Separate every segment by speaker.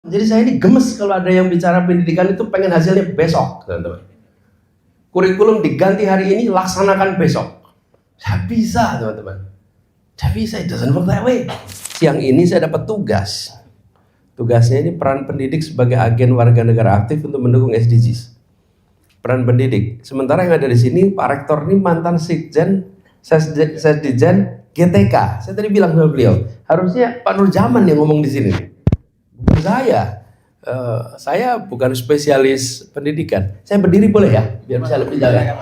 Speaker 1: Jadi saya ini gemes kalau ada yang bicara pendidikan itu pengen hasilnya besok, teman-teman. Kurikulum diganti hari ini, laksanakan besok. Saya bisa, teman-teman. Saya bisa, it doesn't work that way. Siang ini saya dapat tugas. Tugasnya ini peran pendidik sebagai agen warga negara aktif untuk mendukung SDGs. Peran pendidik. Sementara yang ada di sini, Pak Rektor ini mantan Sekjen, Sesdijen GTK. Saya tadi bilang sama beliau, harusnya Pak Nurjaman yang ngomong di sini. Bukan saya bukan spesialis pendidikan. Saya berdiri boleh ya, biar bisa lebih jalan.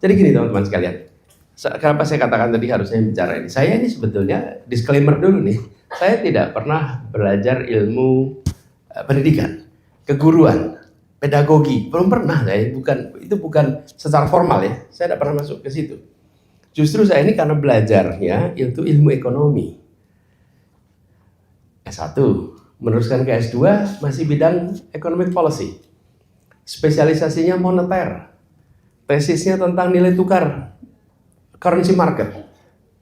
Speaker 1: Jadi gini teman-teman sekalian, kenapa saya katakan tadi harusnya bicara ini? Saya ini sebetulnya disclaimer dulu nih, saya tidak pernah belajar ilmu pendidikan, keguruan, pedagogi, belum pernah saya. Itu bukan secara formal ya, saya tidak pernah masuk ke situ. Justru saya ini karena belajarnya itu ilmu ekonomi. S1, meneruskan ke S2 masih bidang economic policy. Spesialisasinya moneter. Tesisnya tentang nilai tukar, currency market.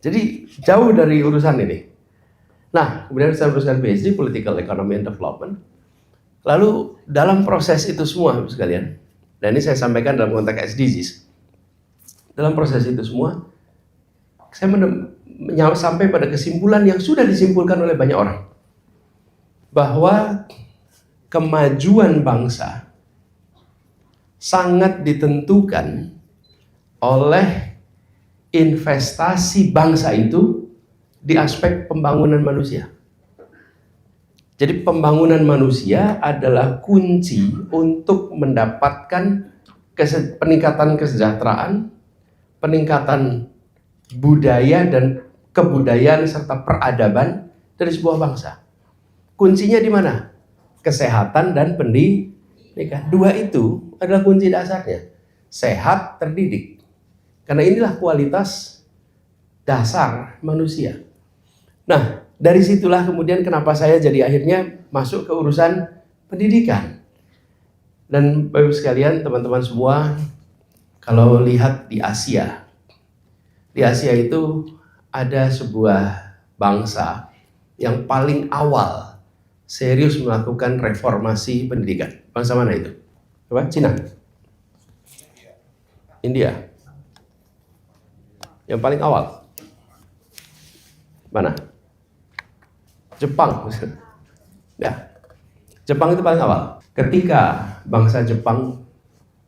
Speaker 1: Jadi jauh dari urusan ini. Nah, kemudian saya meneruskan PhD, Political Economy and Development. Lalu dalam proses itu semua, sekalian, dan ini saya sampaikan dalam konteks SDGs. Dalam proses itu semua, saya sampai pada kesimpulan yang sudah disimpulkan oleh banyak orang. Bahwa kemajuan bangsa sangat ditentukan oleh investasi bangsa itu di aspek pembangunan manusia. Jadi pembangunan manusia adalah kunci untuk mendapatkan peningkatan kesejahteraan, peningkatan budaya dan kebudayaan serta peradaban dari sebuah bangsa. Kuncinya di mana? Kesehatan dan pendidikan. Dua itu adalah kunci dasarnya. Sehat, terdidik. Karena inilah kualitas dasar manusia. Nah, dari situlah kemudian kenapa saya jadi akhirnya masuk ke urusan pendidikan. Dan Bapak-Ibu sekalian, teman-teman semua, kalau lihat di Asia itu ada sebuah bangsa yang paling awal serius melakukan reformasi pendidikan. Bangsa mana itu? Apa? Cina? India? Yang paling awal? Mana? Jepang. Ya, Jepang itu paling awal. Ketika bangsa Jepang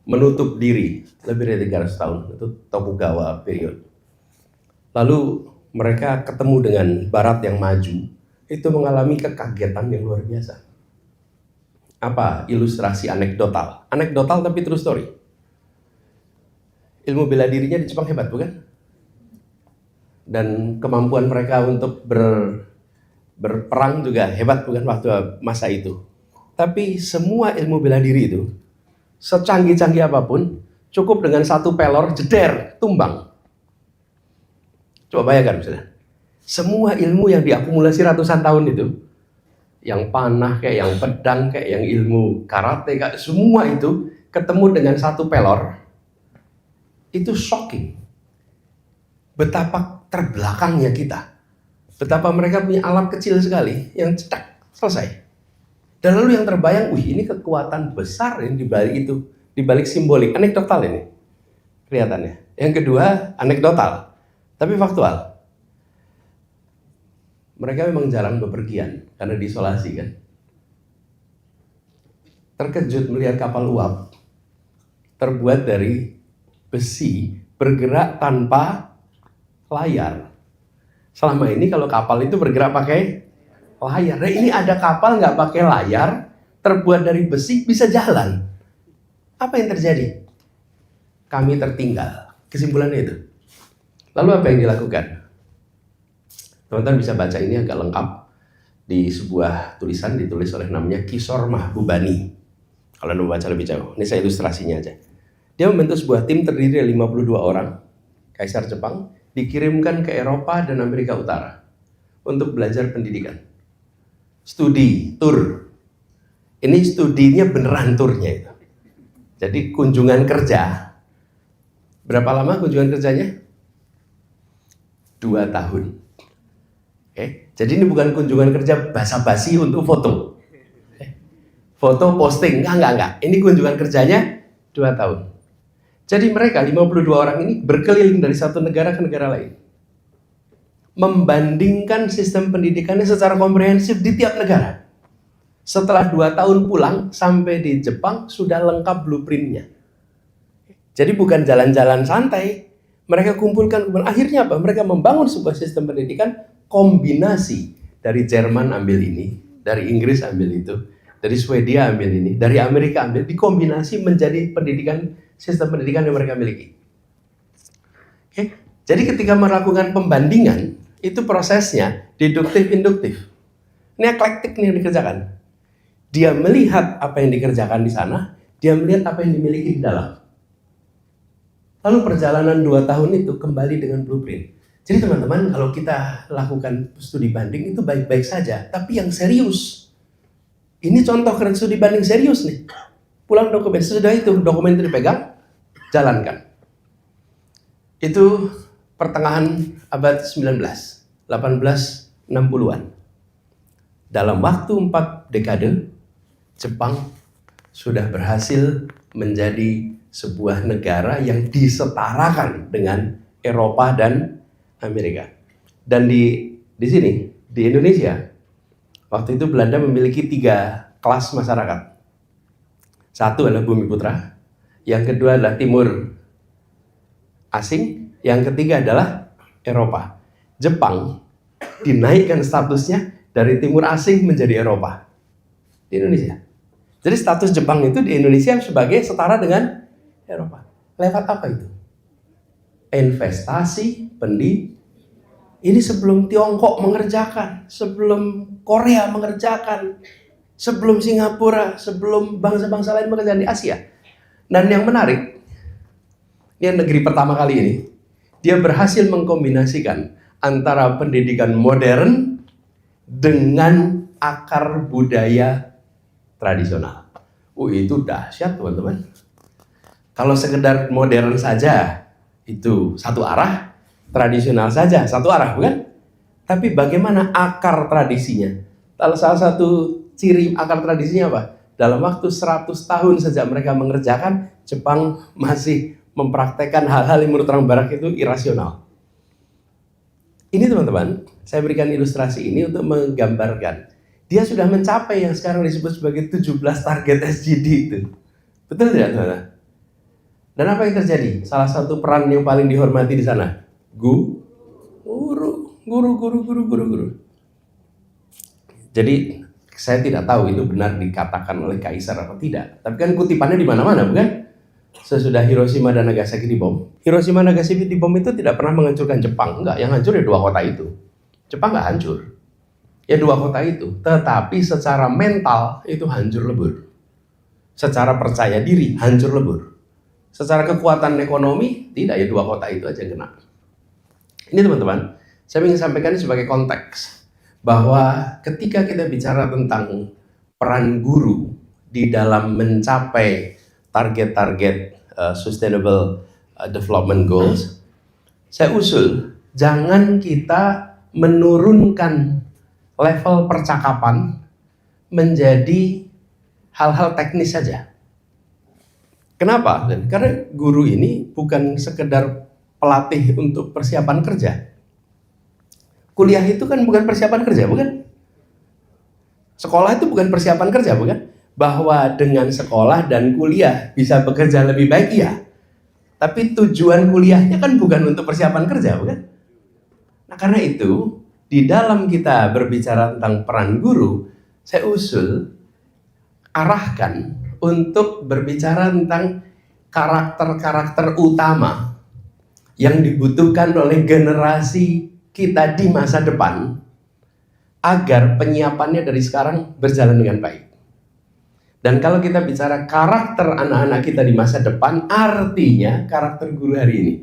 Speaker 1: menutup diri lebih dari 300 tahun, itu Tokugawa period. Lalu mereka ketemu dengan Barat yang maju, itu mengalami kekagetan yang luar biasa. Apa ilustrasi anekdotal? Anekdotal tapi true story. Ilmu bela dirinya di Jepang hebat, bukan? Dan kemampuan mereka untuk berperang juga hebat, bukan, waktu masa itu. Tapi semua ilmu bela diri itu, secanggih-canggih apapun, cukup dengan satu pelor, jeder, tumbang. Coba bayangkan misalnya. Semua ilmu yang diakumulasi ratusan tahun itu, yang panah kayak, yang pedang kayak, yang ilmu karate kayak, semua itu ketemu dengan satu pelor, itu shocking. Betapa terbelakangnya kita. Betapa mereka punya alat kecil sekali yang cetak, selesai. Dan lalu yang terbayang, ini kekuatan besar ini dibalik itu, dibalik simbolik, anekdotal ini kelihatannya. Yang kedua, anekdotal, tapi faktual. Mereka memang jarang bepergian karena diisolasi kan. Terkejut melihat kapal uap terbuat dari besi bergerak tanpa layar. Selama ini kalau kapal itu bergerak pakai layar. Nah, ini ada kapal nggak pakai layar, terbuat dari besi, bisa jalan. Apa yang terjadi? Kami tertinggal. Kesimpulannya itu. Lalu apa yang dilakukan? Teman-teman bisa baca ini agak lengkap di sebuah tulisan ditulis oleh namanya Kishore Mahbubani. Kalau Anda baca lebih jauh, ini saya ilustrasinya aja. Dia membentuk sebuah tim terdiri dari 52 orang, Kaisar Jepang, dikirimkan ke Eropa dan Amerika Utara untuk belajar pendidikan. Studi, tur. Ini studinya beneran turnya itu. Jadi kunjungan kerja. Berapa lama kunjungan kerjanya? 2 tahun. Oke, jadi ini bukan kunjungan kerja basa-basi untuk foto. Foto posting, enggak. Ini kunjungan kerjanya 2 tahun. Jadi mereka 52 orang ini berkeliling dari satu negara ke negara lain. Membandingkan sistem pendidikannya secara komprehensif di tiap negara. Setelah 2 tahun pulang, sampai di Jepang sudah lengkap blueprintnya. Jadi bukan jalan-jalan santai. Mereka kumpulkan, akhirnya apa? Mereka membangun sebuah sistem pendidikan kombinasi. Dari Jerman ambil ini, dari Inggris ambil itu, dari Swedia ambil ini, dari Amerika ambil, dikombinasi menjadi sistem pendidikan yang mereka miliki. Oke? Jadi ketika melakukan pembandingan, itu prosesnya deduktif-induktif. Ini eklektik nih yang dikerjakan. Dia melihat apa yang dikerjakan di sana, dia melihat apa yang dimiliki di dalam. Lalu perjalanan 2 tahun itu kembali dengan blueprint. Jadi teman-teman, kalau kita lakukan studi banding itu baik-baik saja, tapi yang serius. Ini contoh keren studi banding serius nih. Pulang dokumen, sudah itu dokumen itu dipegang, jalankan. Itu pertengahan abad 19, 1860-an. Dalam waktu 4 dekade, Jepang sudah berhasil menjadi sebuah negara yang disetarakan dengan Eropa dan Amerika. Dan di sini, di Indonesia, waktu itu Belanda memiliki 3 kelas masyarakat. Satu adalah Bumi Putra, yang kedua adalah Timur asing, yang ketiga adalah Eropa. Jepang dinaikkan statusnya dari Timur asing menjadi Eropa di Indonesia. Jadi status Jepang itu di Indonesia sebagai setara dengan Eropa. Lewat apa itu? Investasi, pendidikan. Ini sebelum Tiongkok mengerjakan, sebelum Korea mengerjakan, sebelum Singapura, sebelum bangsa-bangsa lain mengerjakan di Asia. Dan yang menarik, ini negeri pertama kali ini, dia berhasil mengkombinasikan antara pendidikan modern dengan akar budaya tradisional. Itu dahsyat teman-teman. Kalau sekedar modern saja, itu satu arah, tradisional saja satu arah, bukan? Tapi bagaimana akar tradisinya? Salah satu ciri akar tradisinya apa? Dalam waktu 100 tahun sejak mereka mengerjakan, Jepang masih mempraktekkan hal-hal yang menurut orang barat itu irasional. Ini teman-teman, saya berikan ilustrasi ini untuk menggambarkan. Dia sudah mencapai yang sekarang disebut sebagai 17 target SDG itu. Betul tidak, teman-teman? Dan apa yang terjadi? Salah satu peran yang paling dihormati di sana, guru. Jadi saya tidak tahu itu benar dikatakan oleh kaisar atau tidak. Tapi kan kutipannya di mana-mana, bukan? Sesudah Hiroshima dan Nagasaki dibom. Hiroshima dan Nagasaki dibom itu tidak pernah menghancurkan Jepang, enggak. Yang hancur ya 2 kota itu. Jepang enggak hancur. Ya 2 kota itu. Tetapi secara mental itu hancur lebur. Secara percaya diri hancur lebur. Secara kekuatan ekonomi, tidak, ya 2 kota itu aja yang kena. Ini teman-teman, saya ingin sampaikan sebagai konteks. Bahwa ketika kita bicara tentang peran guru di dalam mencapai target-target Sustainable Development Goals, saya usul, jangan kita menurunkan level percakapan menjadi hal-hal teknis saja. Kenapa? Karena guru ini bukan sekedar pelatih untuk persiapan kerja. Kuliah itu kan bukan persiapan kerja, bukan? Sekolah itu bukan persiapan kerja, bukan? Bahwa dengan sekolah dan kuliah bisa bekerja lebih baik, iya. Tapi tujuan kuliahnya kan bukan untuk persiapan kerja, bukan? Nah, karena itu, di dalam kita berbicara tentang peran guru, saya usul arahkan untuk berbicara tentang karakter-karakter utama yang dibutuhkan oleh generasi kita di masa depan agar penyiapannya dari sekarang berjalan dengan baik. Dan kalau kita bicara karakter anak-anak kita di masa depan, artinya karakter guru hari ini.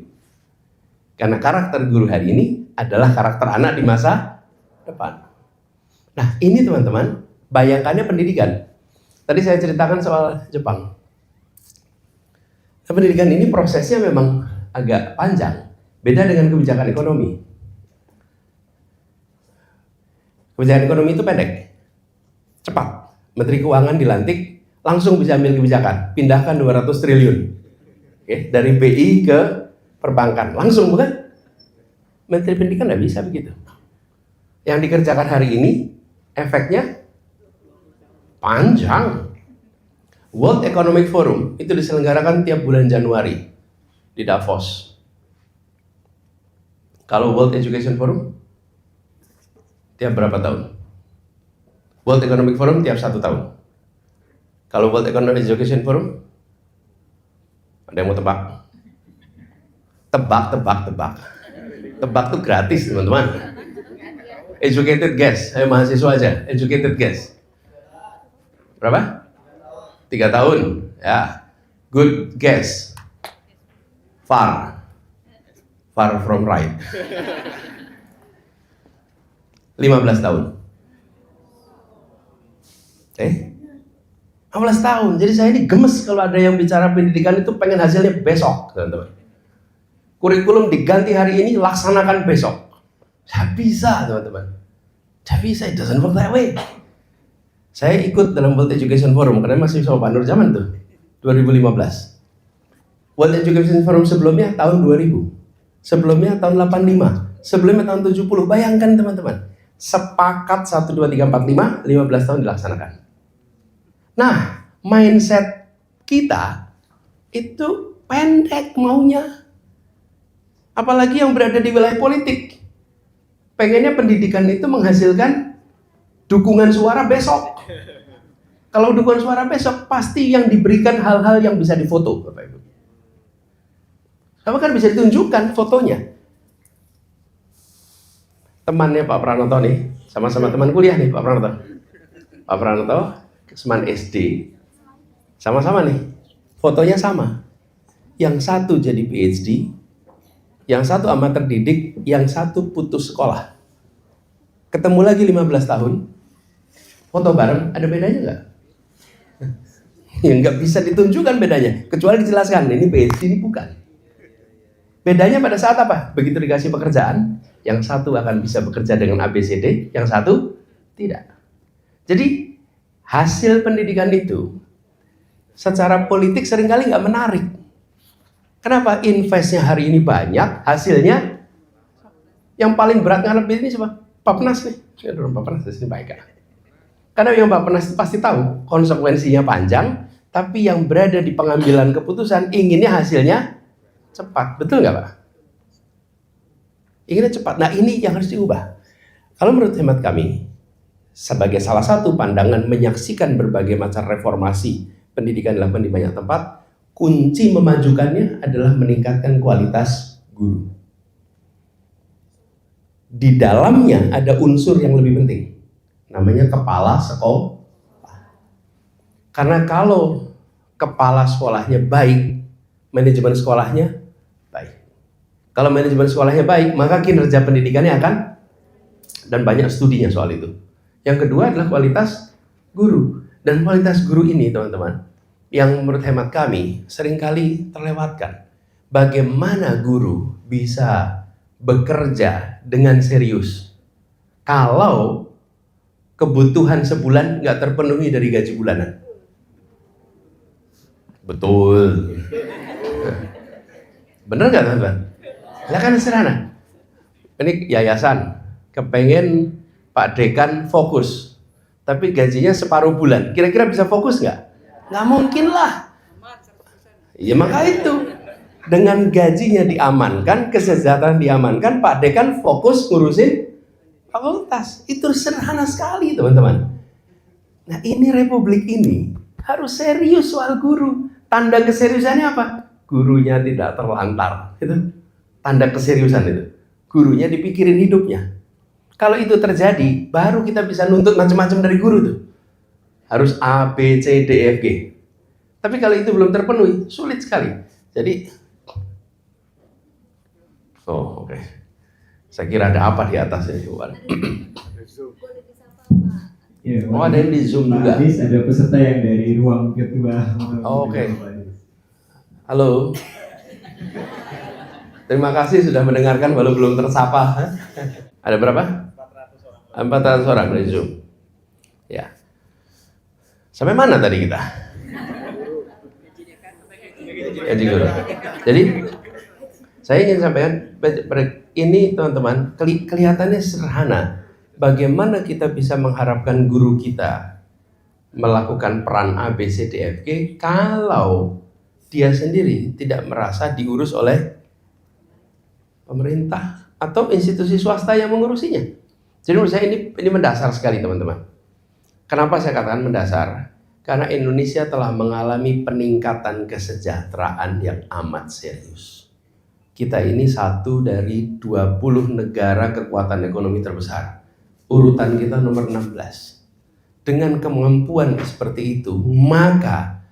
Speaker 1: Karena karakter guru hari ini adalah karakter anak di masa depan. Nah, ini teman-teman, bayangkannya pendidikan. Tadi saya ceritakan soal Jepang. Nah, pendidikan ini prosesnya memang agak panjang. Beda dengan kebijakan ekonomi. Kebijakan ekonomi itu pendek, cepat. Menteri Keuangan dilantik, langsung bisa ambil kebijakan, pindahkan 200 triliun. Oke, dari BI ke perbankan, langsung bukan? Menteri Pendidikan nggak bisa begitu. Yang dikerjakan hari ini, efeknya panjang. World Economic Forum itu diselenggarakan tiap bulan Januari di Davos. Kalau World Education Forum tiap berapa tahun? World Economic Forum tiap 1 tahun. Kalau World Economic Education Forum, ada yang mau tebak? Tebak tuh gratis teman-teman. Educated guess, ayo mahasiswa aja. Educated guess. Berapa? 3 tahun. Ya, good guess. Far from right. 15 tahun. 15 tahun. Jadi saya ini gemes kalau ada yang bicara pendidikan itu pengen hasilnya besok, teman-teman. Kurikulum diganti hari ini, laksanakan besok. Tidak bisa, teman-teman. Tidak bisa, it doesn't work that way. Saya ikut dalam World Education Forum, karena masih sama Pak Nur zaman tuh, 2015. World Education Forum sebelumnya tahun 2000. Sebelumnya tahun 85. Sebelumnya tahun 70. Bayangkan teman-teman. Sepakat 1, 2, 3, 4, 5, 15 tahun dilaksanakan. Nah, mindset kita itu pendek maunya. Apalagi yang berada di wilayah politik. Pengennya pendidikan itu menghasilkan dukungan suara besok. Kalau dukungan suara besok, pasti yang diberikan hal-hal yang bisa difoto, Bapak Ibu. Sama kan bisa ditunjukkan fotonya. Temannya Pak Pranoto nih, sama-sama teman kuliah nih Pak Pranoto. Pak Pranoto, teman SD, sama-sama nih, fotonya sama. Yang satu jadi PhD, yang satu amat terdidik, yang satu putus sekolah. Ketemu lagi 15 tahun, foto bareng, ada bedanya nggak? Ya nggak bisa ditunjukkan bedanya, kecuali dijelaskan, ini PhD, ini bukan. Bedanya pada saat apa? Begitu dikasih pekerjaan, yang satu akan bisa bekerja dengan ABCD, yang satu tidak. Jadi hasil pendidikan itu secara politik seringkali nggak menarik. Kenapa? Investnya hari ini banyak, hasilnya yang paling berat ngadepin ini siapa? Bappenas nih. Saya dorong Bappenas di sini baik kan? Karena yang Bappenas pasti tahu konsekuensinya panjang, tapi yang berada di pengambilan keputusan inginnya hasilnya cepat. Betul nggak Pak? Inginnya cepat. Nah ini yang harus diubah. Kalau menurut hemat kami, sebagai salah satu pandangan menyaksikan berbagai macam reformasi pendidikan dilakukan di banyak tempat, kunci memajukannya adalah meningkatkan kualitas guru. Di dalamnya ada unsur yang lebih penting, namanya kepala sekolah. Karena kalau kepala sekolahnya baik, manajemen sekolahnya baik. Kalau manajemen sekolahnya baik, maka kinerja pendidikannya akan, dan banyak studinya soal itu. Yang kedua adalah kualitas guru. Dan kualitas guru ini teman-teman, yang menurut hemat kami seringkali terlewatkan. Bagaimana guru bisa bekerja dengan serius kalau kebutuhan sebulan nggak terpenuhi dari gaji bulanan? Betul. Bener nggak teman-teman? Ya kan sederhana. Ini yayasan kepengen Pak Dekan fokus, tapi gajinya separuh bulan. Kira-kira bisa fokus nggak? Nggak mungkin lah. Ya maka itu, dengan gajinya diamankan, kesejahteraan diamankan, Pak Dekan fokus ngurusin fakultas. Itu sederhana sekali teman-teman. Nah ini republik ini harus serius soal guru. Tanda keseriusannya apa? Gurunya tidak terlantar. Itu tanda keseriusan itu. Gurunya dipikirin hidupnya. Kalau itu terjadi, baru kita bisa nuntut macam-macam dari guru tuh. Harus A, B, C, D, E, F, G. Tapi kalau itu belum terpenuhi, sulit sekali. Jadi, oke. Saya kira ada apa di atas ini, Iwan? Oh, ada yang di Zoom juga.
Speaker 2: Ada peserta yang dari ruang kedua.
Speaker 1: Oke. Halo. Terima kasih sudah mendengarkan walau belum tersapa. Ada berapa? 400 orang dari Zoom. Ya. Sampai mana tadi kita? Gaji guru. Jadi saya ingin sampaikan ini teman-teman, kelihatannya sederhana. Bagaimana kita bisa mengharapkan guru kita melakukan peran A, B, C, D, F, G kalau dia sendiri tidak merasa diurus oleh pemerintah atau institusi swasta yang mengurusinya. Jadi menurut saya ini mendasar sekali teman-teman. Kenapa saya katakan mendasar? Karena Indonesia telah mengalami peningkatan kesejahteraan yang amat serius. Kita ini satu dari 20 negara kekuatan ekonomi terbesar. Urutan kita nomor 16. Dengan kemampuan seperti itu, maka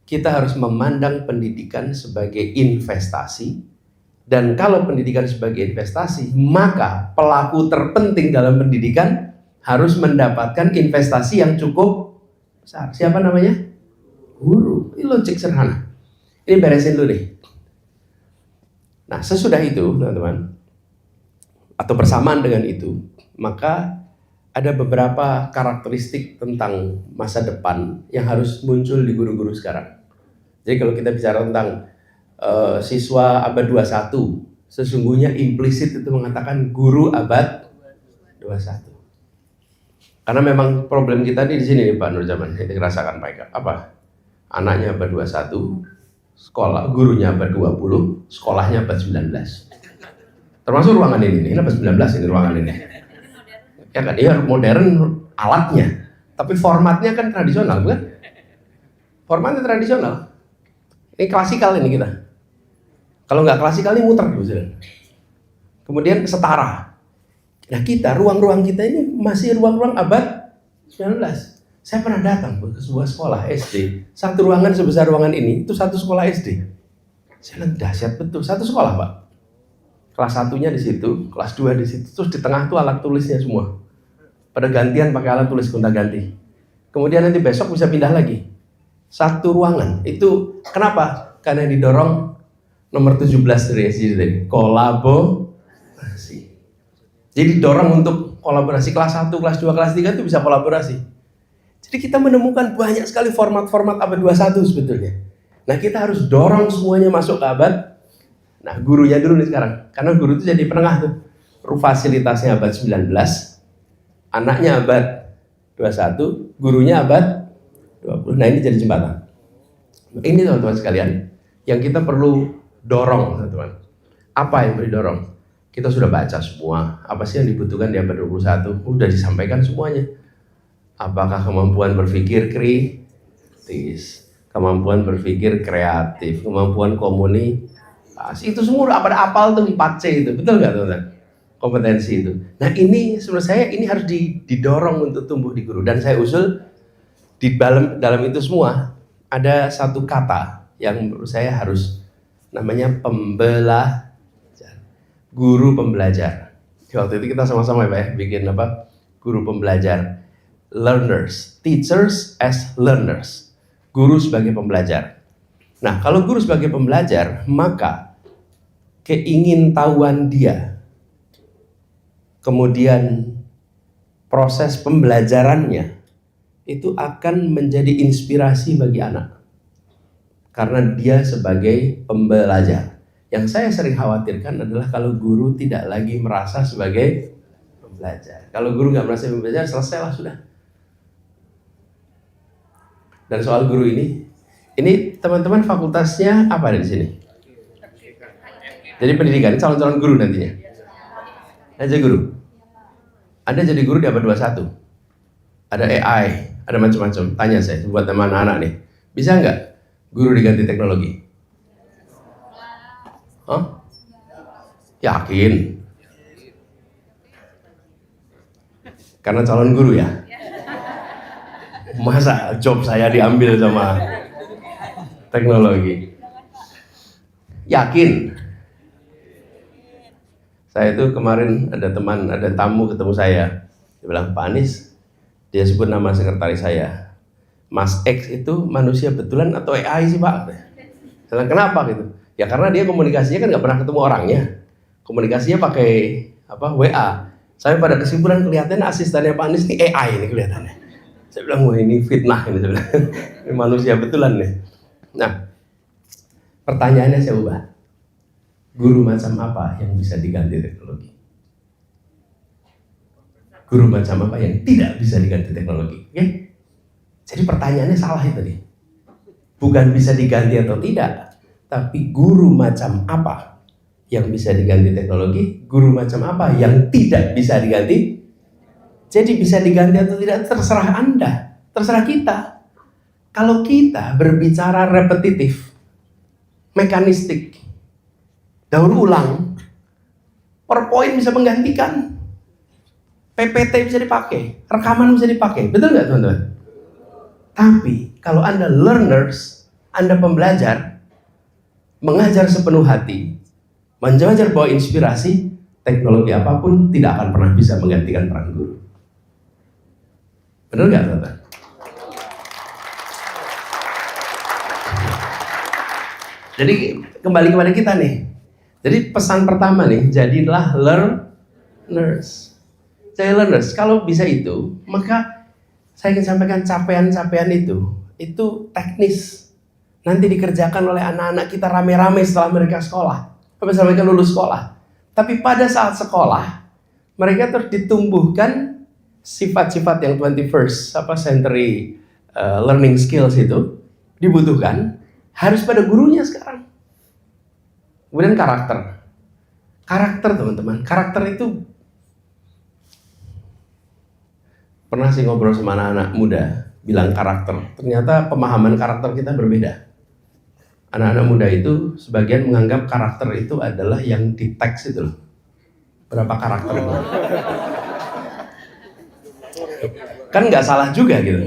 Speaker 1: kita harus memandang pendidikan sebagai investasi. Dan kalau pendidikan sebagai investasi, maka pelaku terpenting dalam pendidikan harus mendapatkan investasi yang cukup besar. Siapa namanya? Guru. Ini logik sederhana. Ini beresin dulu nih. Nah, sesudah itu, teman-teman, atau bersamaan dengan itu, maka ada beberapa karakteristik tentang masa depan yang harus muncul di guru-guru sekarang. Jadi kalau kita bicara tentang siswa abad 21, sesungguhnya implisit itu mengatakan guru abad 21. Karena memang problem kita di sini nih Pak Nurjaman, yang dirasakan Pak. Apa? Anaknya abad 21, sekolah gurunya abad 20, sekolahnya abad 19. Termasuk ruangan ini abad 19 ini ruangan ini. Ya kan, dia modern alatnya, tapi formatnya kan tradisional, bukan? Formatnya tradisional. Ini klasikal ini kita. Kalau nggak klasikal ini muter gitu. Kemudian setara. Nah kita, ruang-ruang kita ini masih ruang-ruang abad 19. Saya pernah datang ke sebuah sekolah SD. Satu ruangan sebesar ruangan ini, itu satu sekolah SD. Saya lihat dahsyat betul, satu sekolah Pak. Kelas 1-nya di situ, kelas 2 di situ, terus di tengah tuh alat tulisnya semua. Pada gantian pakai alat tulis gonta-ganti. Kemudian nanti besok bisa pindah lagi. Satu ruangan. Itu kenapa? Karena didorong nomor 17 dari SD, kolaborasi. Jadi dorong untuk kolaborasi kelas 1, kelas 2, kelas 3 itu bisa kolaborasi. Jadi kita menemukan banyak sekali format-format abad 21 sebetulnya. Nah kita harus dorong semuanya masuk ke abad. Nah gurunya dulu nih sekarang. Karena guru itu jadi penengah tuh. Fasilitasnya abad 19, anaknya abad 21, gurunya abad 20. Nah ini jadi jembatan. Ini teman-teman sekalian, yang kita perlu dorong teman-teman. Apa yang perlu didorong? Kita sudah baca semua, apa sih yang dibutuhkan di abad 21? Udah disampaikan semuanya. Apakah kemampuan berpikir kritis, kemampuan berpikir kreatif, kemampuan komunikasi, itu semua udah pada apal tuh 4C itu, betul nggak teman-teman? Kompetensi itu. Nah ini menurut saya ini harus didorong untuk tumbuh di guru. Dan saya usul di dalam itu semua ada satu kata yang menurut saya harus namanya pembelajar. Guru pembelajar. Waktu itu kita sama-sama ya Pak ya, bikin apa? Guru pembelajar. Learners, teachers as learners. Guru sebagai pembelajar. Nah, kalau guru sebagai pembelajar, maka keingintahuan dia, kemudian proses pembelajarannya itu akan menjadi inspirasi bagi anak. Karena dia sebagai pembelajar. Yang saya sering khawatirkan adalah kalau guru tidak lagi merasa sebagai pembelajar. Kalau guru nggak merasa pembelajar, selesailah sudah. Dan soal guru ini teman-teman fakultasnya apa ada di sini? Jadi pendidikan, calon-calon guru nantinya. Ada guru. Ada jadi guru di abad 21. Ada AI, ada macam-macam. Tanya saya buat teman anak-anak nih. Bisa nggak guru diganti teknologi? Hah? Yakin? Karena calon guru ya? Masa job saya diambil sama teknologi? Yakin? Saya itu kemarin ada tamu ketemu saya. Dia bilang, Pak Anies, dia sebut nama sekretaris saya. Mas X itu manusia betulan atau AI sih Pak? Saya bilang, kenapa gitu? Ya karena dia komunikasinya kan nggak pernah ketemu orangnya. Komunikasinya pakai WA. Saya pada kesimpulan kelihatannya asistennya Pak Anies ini AI ini kelihatannya. Saya bilang, wah ini fitnah ini, saya bilang. Ini manusia betulan nih. Nah, pertanyaannya saya ubah. Guru macam apa yang bisa diganti teknologi? Guru macam apa yang tidak bisa diganti teknologi? Ya? Jadi pertanyaannya salah itu tadi. Bukan bisa diganti atau tidak, tapi guru macam apa yang bisa diganti teknologi, guru macam apa yang tidak bisa diganti. Jadi bisa diganti atau tidak terserah Anda, terserah kita. Kalau kita berbicara repetitif, mekanistik, daur ulang, PowerPoint bisa menggantikan, PPT bisa dipakai, rekaman bisa dipakai, betul nggak teman-teman? Tapi kalau Anda learners, Anda pembelajar, mengajar sepenuh hati, mengajar bawa inspirasi, teknologi apapun tidak akan pernah bisa menggantikan peran guru. Benar nggak teman-teman? Jadi kembali kepada kita nih. Jadi pesan pertama nih, jadilah learners. Jadi learners, kalau bisa itu, maka saya ingin sampaikan capaian-capaian itu teknis. Nanti dikerjakan oleh anak-anak kita rame-rame setelah mereka sekolah, setelah mereka lulus sekolah. Tapi pada saat sekolah, mereka terus ditumbuhkan sifat-sifat yang 21st century learning skills itu dibutuhkan, harus pada gurunya sekarang. Kemudian karakter teman-teman, karakter itu pernah sih ngobrol sama anak-anak muda, bilang karakter. Ternyata pemahaman karakter kita berbeda. Anak-anak muda itu sebagian menganggap karakter itu adalah yang di teks itu loh. Berapa karakter itu? Kan nggak salah juga gitu.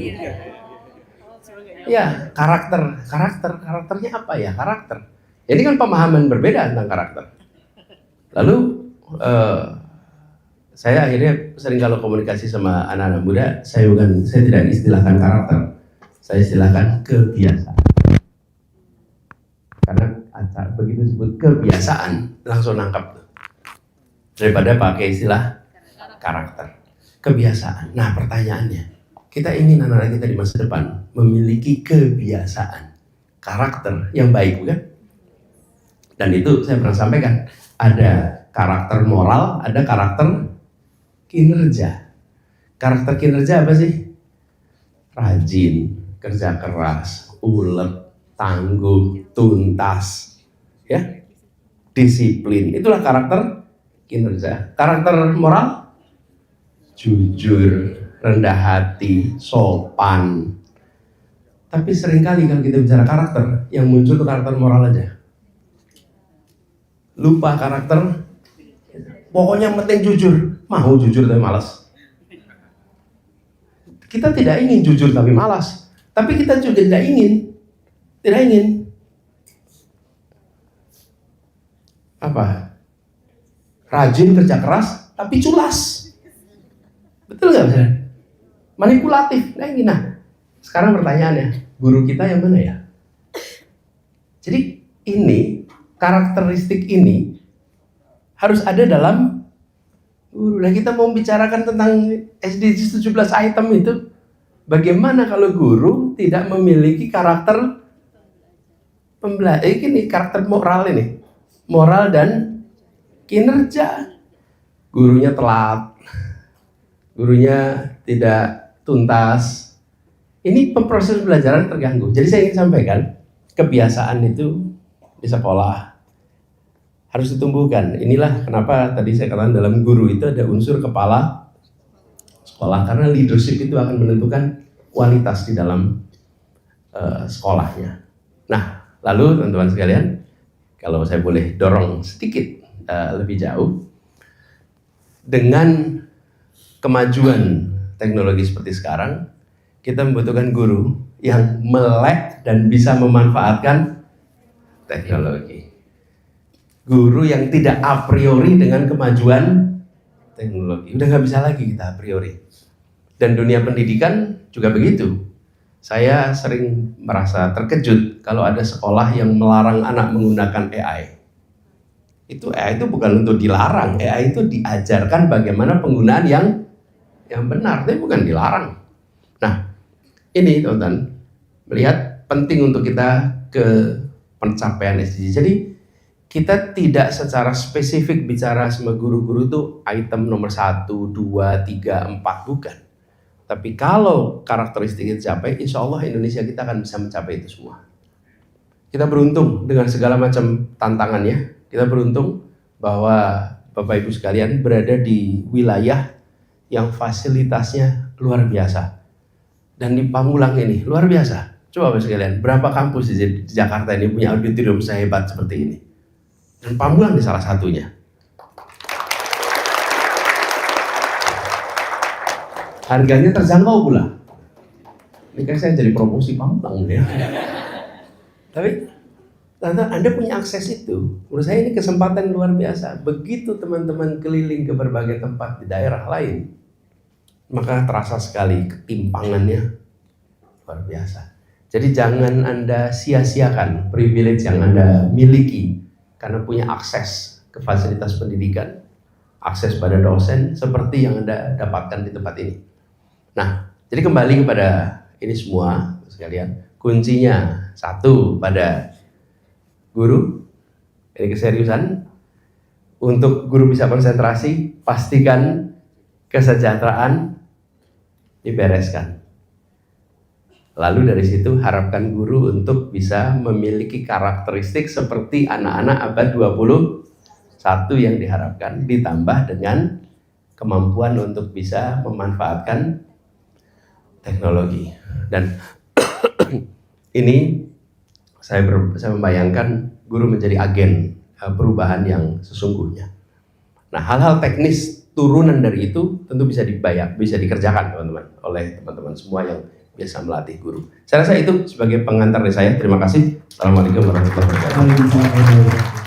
Speaker 1: Ya, karakternya apa ya? Karakter. Ini kan pemahaman berbeda tentang karakter. Lalu saya akhirnya sering kalau komunikasi sama anak-anak muda, saya tidak istilahkan karakter, saya istilahkan kebiasaan. Karena begitu disebut kebiasaan, langsung nangkap tuh. Daripada pakai istilah karakter. Kebiasaan. Nah pertanyaannya, kita ingin anak-anak kita di masa depan memiliki kebiasaan, karakter yang baik, bukan? Dan itu saya pernah sampaikan, ada karakter moral, ada karakter kinerja. Karakter kinerja apa sih? Rajin, kerja keras, ulet, tangguh, tuntas, ya, disiplin. Itulah karakter kinerja. Karakter moral, jujur, rendah hati, sopan. Tapi seringkali kalau kita bicara karakter, yang muncul itu karakter moral aja. Lupa karakter, pokoknya yang penting jujur. Mau jujur tapi malas. Kita tidak ingin jujur tapi malas. Tapi kita juga tidak ingin apa? Rajin kerja keras tapi culas. Betul nggak misalnya? Manipulatif. Nah, sekarang pertanyaannya, guru kita yang mana ya? Jadi ini karakteristik ini harus ada dalam guru. Nah, kita mau bicarakan tentang SDGs 17 item itu. Bagaimana kalau guru tidak memiliki karakter ini karakter moral ini. Moral dan kinerja. Gurunya telat. Gurunya tidak tuntas. Ini proses pembelajaran terganggu. Jadi saya ingin sampaikan, kebiasaan itu di sekolah harus ditumbuhkan. Inilah kenapa tadi saya katakan dalam guru itu ada unsur kepala sekolah, karena leadership itu akan menentukan kualitas di dalam sekolahnya. Nah, lalu teman-teman sekalian, kalau saya boleh dorong sedikit lebih jauh, dengan kemajuan teknologi seperti sekarang, kita membutuhkan guru yang melek dan bisa memanfaatkan teknologi. Guru yang tidak a priori dengan kemajuan teknologi. Udah nggak bisa lagi kita a priori. Dan dunia pendidikan juga begitu. Saya sering merasa terkejut kalau ada sekolah yang melarang anak menggunakan AI. Itu AI itu bukan untuk dilarang, AI itu diajarkan bagaimana penggunaan yang benar, tapi bukan dilarang. Nah, ini teman-teman, melihat penting untuk kita ke pencapaian SDG. Jadi kita tidak secara spesifik bicara sama guru-guru itu item nomor 1, 2, 3, 4, bukan. Tapi kalau karakteristik itu dicapai, insya Allah Indonesia kita akan bisa mencapai itu semua. Kita beruntung dengan segala macam tantangannya. Kita beruntung bahwa Bapak Ibu sekalian berada di wilayah yang fasilitasnya luar biasa. Dan di Pamulang ini luar biasa. Coba Bapak sekalian, berapa kampus di Jakarta ini punya auditorium sehebat seperti ini? Dan Pamulang di salah satunya. Harganya terjangkau pula. Ini kan saya jadi promosi Pamulang ya. Tapi Anda punya akses itu. Menurut saya ini kesempatan luar biasa. Begitu teman-teman keliling ke berbagai tempat di daerah lain, maka terasa sekali ketimpangannya luar biasa. Jadi jangan Anda sia-siakan privilege yang Anda miliki karena punya akses ke fasilitas pendidikan, akses pada dosen seperti yang Anda dapatkan di tempat ini. Nah, jadi kembali kepada ini semua sekalian, kuncinya satu pada guru, ini keseriusan. Untuk guru bisa konsentrasi, pastikan kesejahteraan dibereskan. Lalu dari situ harapkan guru untuk bisa memiliki karakteristik seperti anak-anak abad 21 yang diharapkan, ditambah dengan kemampuan untuk bisa memanfaatkan teknologi. Dan ini saya membayangkan guru menjadi agen perubahan yang sesungguhnya. Nah, hal-hal teknis turunan dari itu tentu bisa dikerjakan teman-teman oleh teman-teman semua yang biasa melatih guru. Saya rasa itu sebagai pengantar dari saya. Terima kasih. Assalamualaikum warahmatullahi wabarakatuh.